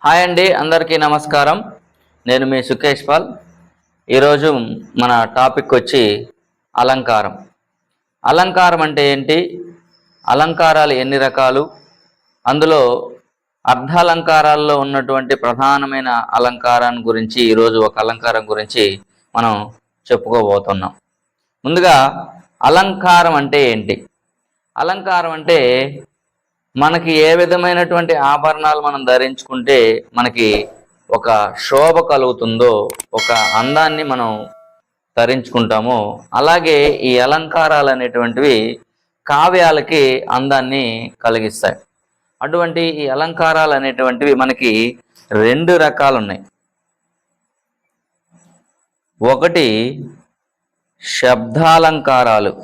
Hi అండి, అందరికీ నమస్కారం. నేను మీ సుకేష్ పాల్. ఈరోజు మన టాపిక్ వచ్చి అలంకారం. అలంకారం అంటే ఏంటి, అలంకారాలు ఎన్ని రకాలు, అందులో అర్ధాలంకారాల్లో ఉన్నటువంటి ప్రధానమైన అలంకారాన్ని గురించి ఈరోజు ఒక అలంకారం గురించి మనం చెప్పుకోబోతున్నాం. ముందుగా అలంకారం అంటే ఏంటి? అలంకారం అంటే మనకి ఏ విధమైనటువంటి ఆభరణాలు మనం ధరించుకుంటే మనకి ఒక శోభ కలుగుతుందో, ఒక అందాన్ని మనం ధరించుకుంటామో, అలాగే ఈ అలంకారాలు అనేటువంటివి కావ్యాలకి అందాన్ని కలిగిస్తాయి. అటువంటి ఈ అలంకారాలు అనేటువంటివి మనకి రెండు రకాలు ఉన్నాయి. ఒకటి శబ్దాలంకారాలు,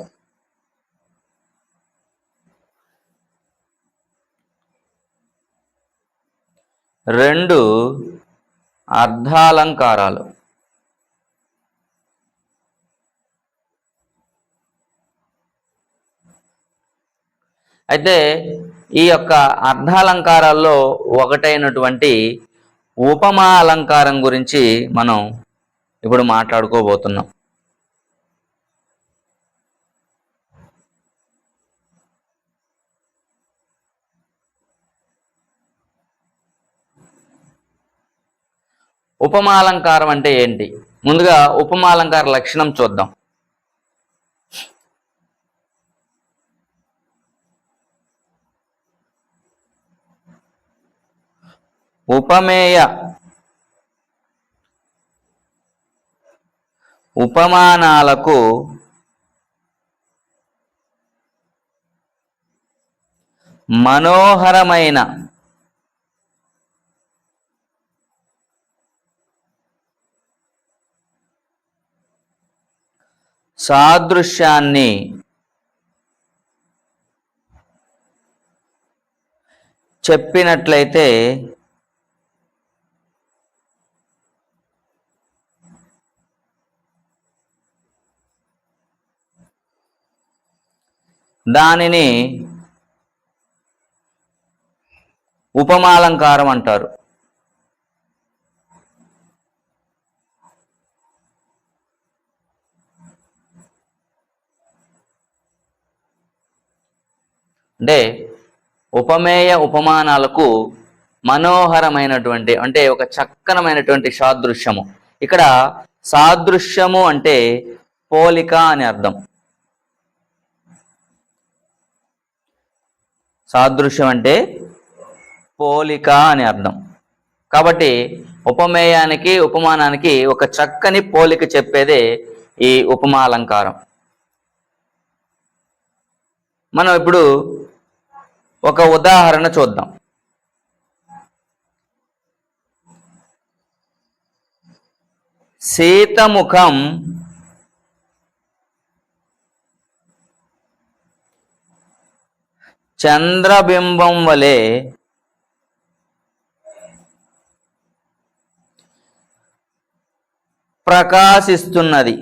రెండు అర్ధాలంకారాలు. అయితే ఈ యొక్క అర్ధాలంకారాల్లో ఒకటైనటువంటి ఉపమా అలంకారం గురించి మనం ఇప్పుడు మాట్లాడుకోబోతున్నాం. ఉపమాలంకారం అంటే ఏంటి? ముందుగా ఉపమాలంకార లక్షణం చూద్దాం. ఉపమేయ ఉపమానాలకు మనోహరమైన సాదృశ్యాన్ని చెప్పినట్లయితే దానిని ఉపమాలంకారం అంటారు. అంటే ఉపమేయ ఉపమానాలకు మనోహరమైనటువంటి, అంటే ఒక చక్కనమైనటువంటి సాదృశ్యము. ఇక్కడ సాదృశ్యము అంటే పోలిక అని అర్థం. సాదృశ్యం అంటే పోలిక అని అర్థం. కాబట్టి ఉపమేయానికి ఉపమానానికి ఒక చక్కని పోలిక చెప్పేదే ఈ ఉపమా అలంకారం. మనం ఇప్పుడు ఒక ఉదాహరణ చూద్దాం. సీతముఖం చంద్రబింబం వలె ప్రకాశిస్తున్నది.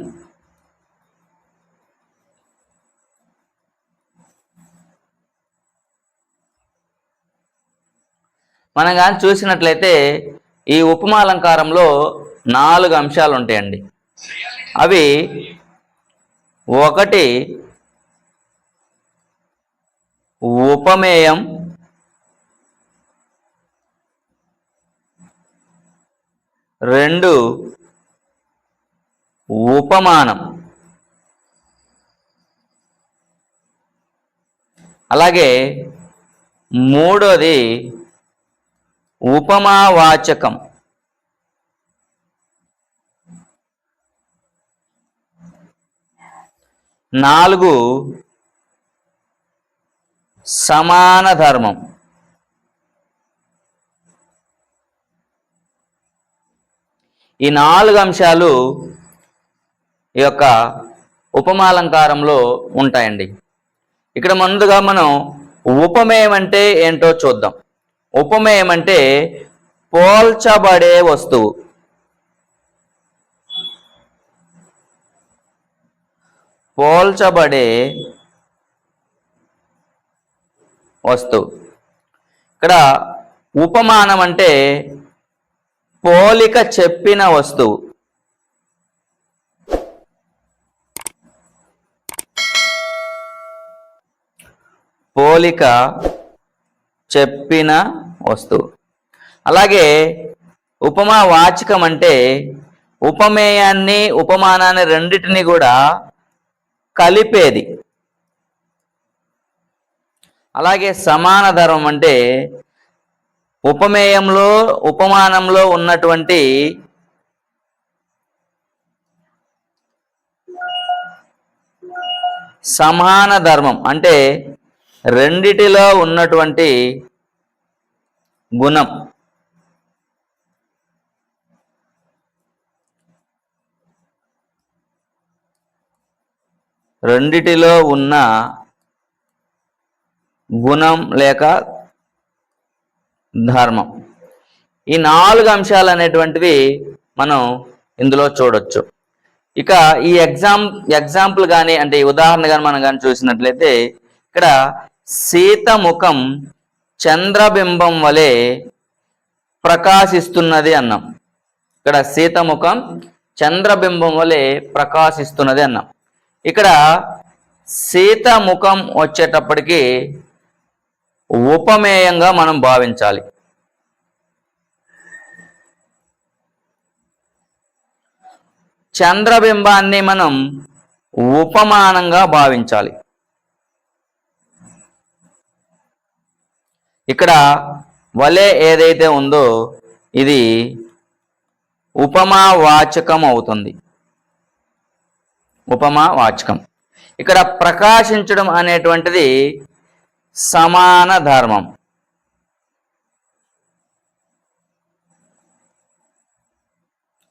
మనం కానీ చూసినట్లయితే ఈ ఉపమాలంకారంలో 4 అంశాలు ఉంటాయండి. అవి ఒకటి ఉపమేయం, రెండు ఉపమానం, అలాగే మూడోది ఉపమావాచకం. నాలుగు సమాన ధర్మం. ఈ 4 అంశాలు ఈ యొక్క ఉపమాలంకారంలో ఉంటాయండి. ఇక్కడ ముందుగా మనం ఉపమేయం అంటే ఏంటో చూద్దాం. ఉపమేయం అంటే పోల్చబడే వస్తువు. పోల్చబడే వస్తువు. ఇక్కడ ఉపమానం అంటే పోలిక చెప్పిన వస్తువు. పోలిక చెప్పిన వస్తువు. అలాగే ఉపమా వాచకం అంటే ఉపమేయాన్ని ఉపమానాన్ని రెండిటిని కూడా కలిపేది. అలాగే సమాన ధర్మం అంటే ఉపమేయంలో ఉపమానంలో ఉన్నటువంటి సమాన ధర్మం అంటే రెండిటిలో ఉన్నటువంటి గుణం. రెండిటిలో ఉన్న గుణం లేక ధర్మం. ఈ 4 అంశాలు అనేటువంటివి మనం ఇందులో చూడొచ్చు. ఇక ఈ ఎగ్జాంపుల్ కానీ అంటే ఈ ఉదాహరణ కానీ మనం కానీ చూసినట్లయితే ఇక్కడ సీత ముఖం చంద్రబింబం వలె ప్రకాశిస్తున్నది అన్నాం. ఇక్కడ సీత ముఖం చంద్రబింబం వలె ప్రకాశిస్తున్నది అన్నాం. ఇక్కడ సీత ముఖం వచ్చేటప్పటికి ఉపమేయంగా మనం భావించాలి. చంద్రబింబాన్ని మనం ఉపమానంగా భావించాలి. ఇక్కడ వలె ఏదైతే ఉందో ఇది ఉపమా వాచకం అవుతుంది. ఉపమా వాచకం. ఇక్కడ ప్రకాశించడం అనేటువంటిది సమాన ధర్మం.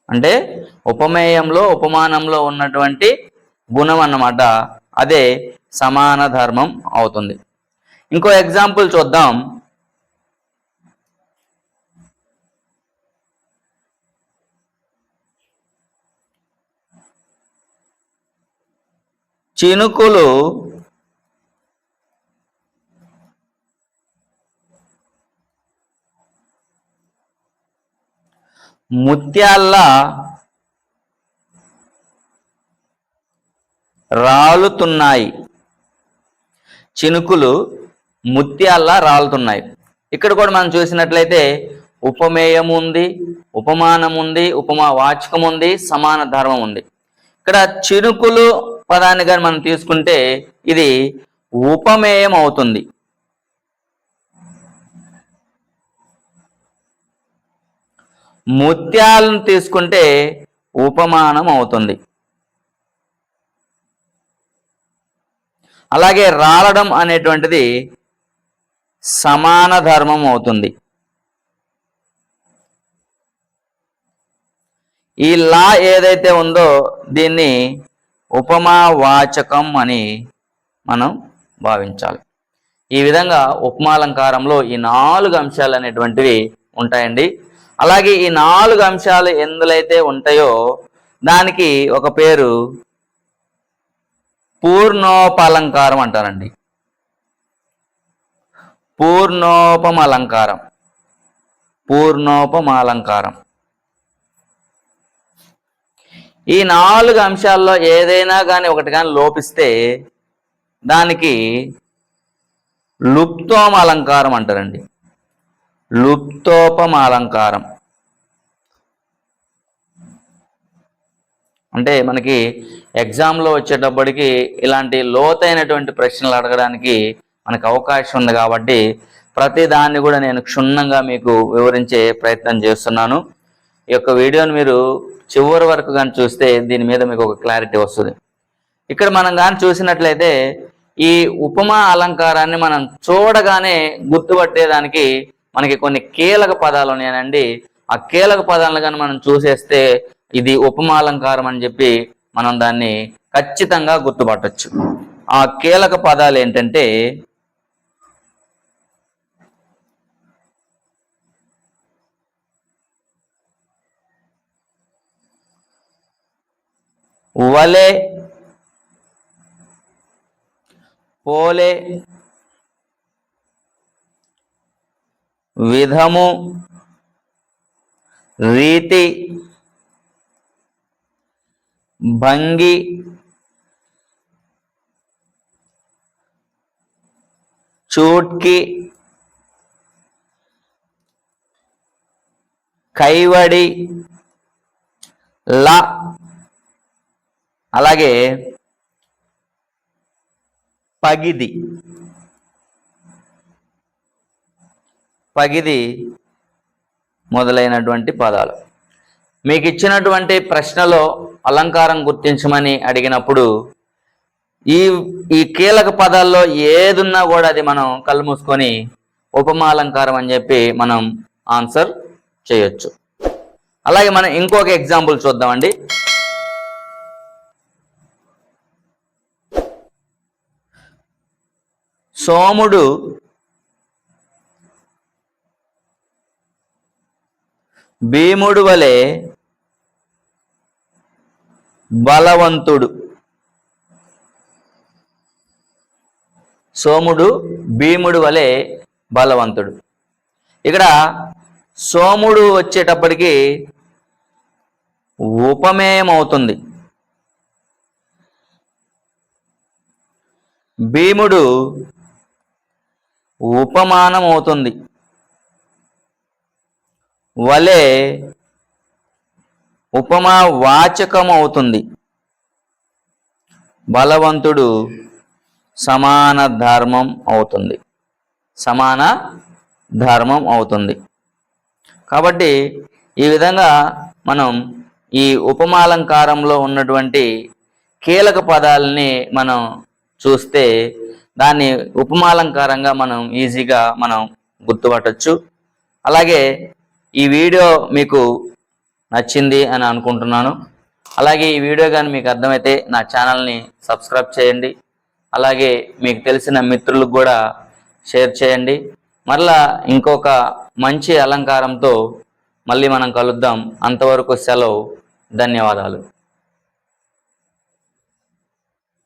అంటే ఉపమేయంలో ఉపమానంలో ఉన్నటువంటి గుణం అన్నమాట, అదే సమాన ధర్మం అవుతుంది. ఇంకో ఎగ్జాంపుల్ చూద్దాం. చినుకులు ముత్యాల్లా రాలుతున్నాయి. చినుకులు ముత్యాల్లా రాలుతున్నాయి. ఇక్కడ కూడా మనం చూసినట్లయితే ఉపమేయం ఉంది, ఉపమానం ఉంది, ఉపమా వాచకం ఉంది, సమాన ధర్మం ఉంది. ఇక్కడ చినుకులు పదాన్ని కానీ మనం తీసుకుంటే ఇది ఉపమేయం అవుతుంది. ముత్యాలను తీసుకుంటే ఉపమానం అవుతుంది. అలాగే రాలడం అనేటువంటిది సమాన ధర్మం అవుతుంది. ఈ లా ఏదైతే ఉందో దీన్ని ఉపమా వాచకం అని మనం భావించాలి. ఈ విధంగా ఉపమాలంకారంలో ఈ 4 అంశాలు అనేటువంటివి ఉంటాయండి. అలాగే ఈ 4 అంశాలు ఎందులైతే ఉంటాయో దానికి ఒక పేరు పూర్ణోపలంకారం అంటారండి. పూర్ణోపమలంకారం, పూర్ణోపమాలంకారం. ఈ 4 అంశాల్లో ఏదైనా కానీ ఒకటి కానీ లోపిస్తే దానికి లుప్తోమ అలంకారం అంటారండి. లుప్తోపమ అలంకారం అంటే మనకి ఎగ్జామ్లో వచ్చేటప్పటికి ఇలాంటి లోతైనటువంటి ప్రశ్నలు అడగడానికి మనకు అవకాశం ఉంది కాబట్టి ప్రతి దాన్ని కూడా నేను క్షుణ్ణంగా మీకు వివరించే ప్రయత్నం చేస్తున్నాను. ఈ యొక్క వీడియోని మీరు చివరి వరకు కానీ చూస్తే దీని మీద మీకు ఒక క్లారిటీ వస్తుంది. ఇక్కడ మనం కానీ చూసినట్లయితే ఈ ఉపమా అలంకారాన్ని మనం చూడగానే గుర్తుపట్టేదానికి మనకి కొన్ని కీలక పదాలు ఉన్నాయండి. ఆ కీలక పదాలను కానీ మనం చూసేస్తే ఇది ఉపమా అలంకారం అని చెప్పి మనం దాన్ని ఖచ్చితంగా గుర్తుపట్టచ్చు. ఆ కీలక పదాలు ఏంటంటే వలె, పోలే, విధము, రీతి, భంగి, చూట్కి, కైవడి, ల, అలాగే పగిది. పగిది మొదలైనటువంటి పదాలు. మీకు ఇచ్చినటువంటి ప్రశ్నలో అలంకారం గుర్తించమని అడిగినప్పుడు ఈ కీలక పదాల్లో ఏదున్నా కూడా అది మనం కళ్ళు మూసుకొని ఉపమాలంకారం అని చెప్పి మనం ఆన్సర్ చేయొచ్చు. అలాగే మనం ఇంకొక ఎగ్జాంపుల్ చూద్దామండి. సోముడు భీముడు వలె బలవంతుడు. సోముడు భీముడు వలె బలవంతుడు. ఇక్కడ సోముడు వచ్చేటప్పటికి ఉపమేయం అవుతుంది. భీముడు ఉపమానం అవుతుంది. వలె ఉపమా వాచకం అవుతుంది. బలవంతుడు సమాన ధర్మం అవుతుంది. సమాన ధర్మం అవుతుంది. కాబట్టి ఈ విధంగా మనం ఈ ఉపమాలంకారంలో ఉన్నటువంటి కీలక పదాలని మనం చూస్తే దాన్ని ఉపమాలంకారంగా మనం ఈజీగా మనం గుర్తుపట్టచ్చు. అలాగే ఈ వీడియో మీకు నచ్చింది అని అనుకుంటున్నాను. అలాగే ఈ వీడియో కానీ మీకు అర్థమైతే నా ఛానల్ని సబ్స్క్రైబ్ చేయండి. అలాగే మీకు తెలిసిన మిత్రులకు కూడా షేర్ చేయండి. మరలా ఇంకొక మంచి అలంకారంతో మళ్ళీ మనం కలుద్దాం. అంతవరకు సెలవు. ధన్యవాదాలు.